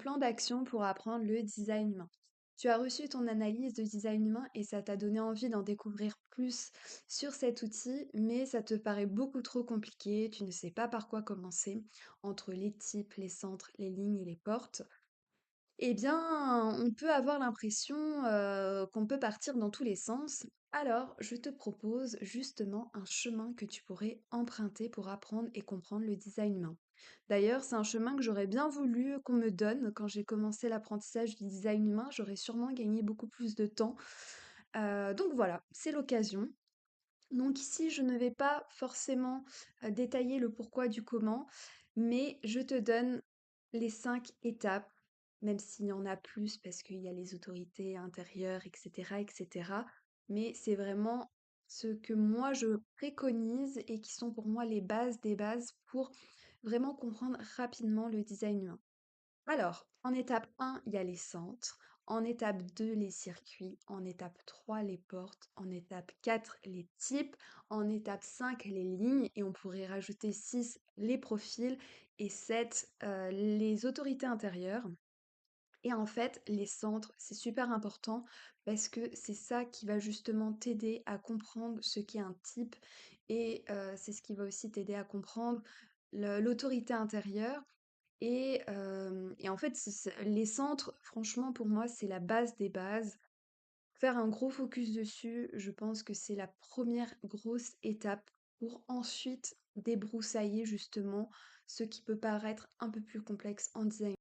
Plan d'action pour apprendre le design humain. Tu as reçu ton analyse de design humain et ça t'a donné envie d'en découvrir plus sur cet outil, mais ça te paraît beaucoup trop compliqué, tu ne sais pas par quoi commencer, entre les types, les centres, les lignes et les portes. Eh bien, on peut avoir l'impression, qu'on peut partir dans tous les sens. Alors, je te propose justement un chemin que tu pourrais emprunter pour apprendre et comprendre le design humain. D'ailleurs, c'est un chemin que j'aurais bien voulu qu'on me donne quand j'ai commencé l'apprentissage du design humain. J'aurais sûrement gagné beaucoup plus de temps. Donc voilà, c'est l'occasion. Donc ici, je ne vais pas forcément, détailler le pourquoi du comment, mais je te donne les 5 étapes, même s'il y en a plus parce qu'il y a les autorités intérieures et cetera. Mais c'est vraiment ce que moi je préconise et qui sont pour moi les bases des bases pour vraiment comprendre rapidement le design humain. Alors, en étape 1, il y a les centres. En étape 2, les circuits. En étape 3, les portes. En étape 4, les types. En étape 5, les lignes. Et on pourrait rajouter 6, les profils. Et 7, les autorités intérieures. Et en fait, les centres, c'est super important parce que c'est ça qui va justement t'aider à comprendre ce qu'est un type et c'est ce qui va aussi t'aider à comprendre l'autorité intérieure et en fait, les centres, franchement, pour moi, c'est la base des bases. Faire un gros focus dessus, je pense que c'est la première grosse étape pour ensuite débroussailler justement ce qui peut paraître un peu plus complexe en design.